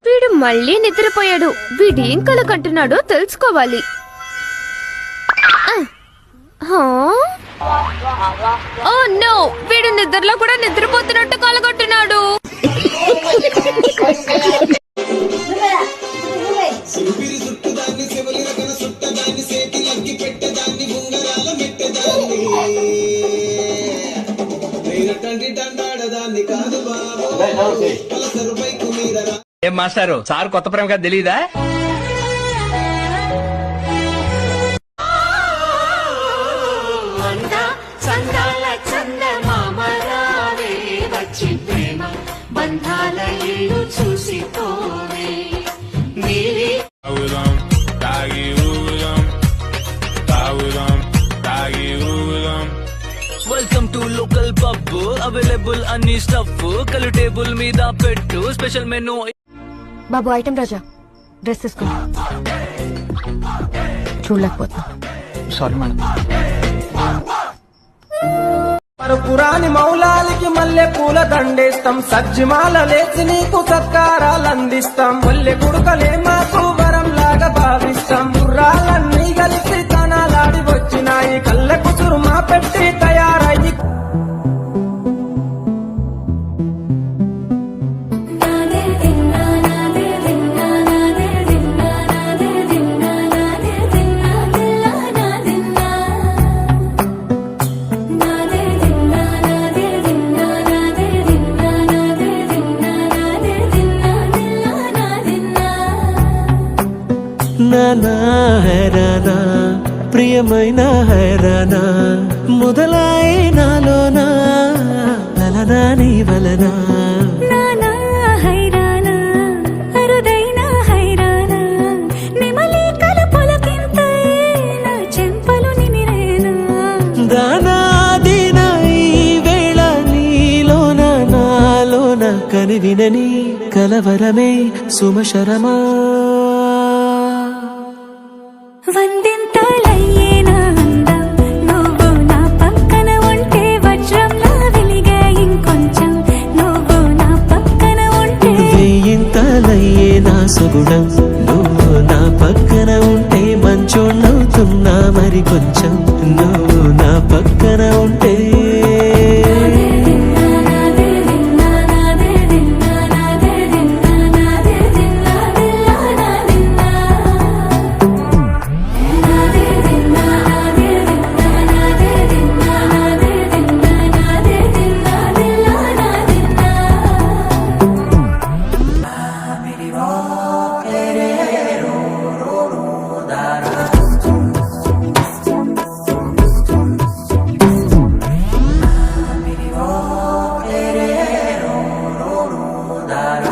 వీడు మళ్ళీ నిద్రపోయాడు. వీడేం కల కంటున్నాడో తెలుసుకోవాలి. ఓ నో, వీడు నిద్రలో కూడా నిద్రపోతున్నట్టు కలగొట్టున్నాడు. ఏం మాస్టారు, సార్ కొత్త ప్రేమ కదా తెలీదా? Welcome to local pub, available అన్ని స్టఫ్, కలు టేబుల్ మీద పెట్టు, స్పెషల్ మెనూ. బాబు ఐటమ్ రాజా, డ్రెస్ తీసుకో. చూడలేకపోతున్నా, సారీ మేడం. పురాణి మౌలాలికి మల్లె పూల దండేస్తాం, సజ్జిమాల లేచి నీకు సత్కారాలు అందిస్తాం. మల్లె గుడుకలే మాకు వరం లాగా భావిస్తాం. గుర్రాలన్నీ కలిసి తనాలాడి వచ్చినాయి, కళ్ళకు చురుమా పెట్టి తయారయ్యి. నానా హైరానా ప్రియమైన హైరానా మొదలాయి నాలోనా లలనా నీ వలనా. నానా హైరానా అరుదైన హైరానా నిమలి కలుపులకింతై నా చెంపలు నిమిరేనా. దానా దీనా ఈ వేళ నీలోన నాలోన కనివినని కలవరమే సుమశరమా. వందింతలయ్యేనా అందం, నువ్వు నా పక్కన ఉంటే వజ్రంలా వెలిగే ఇంకొంచెం, నువ్వు నా పక్కన ఉంటే. వేయింతలయ్యే నా సుగుణం, నువ్వు నా పక్కన ఉంటే మంచోళ్ళవుతున్నా మరి కొంచెం, నువ్వు నా పక్కన ఉంటే. మందార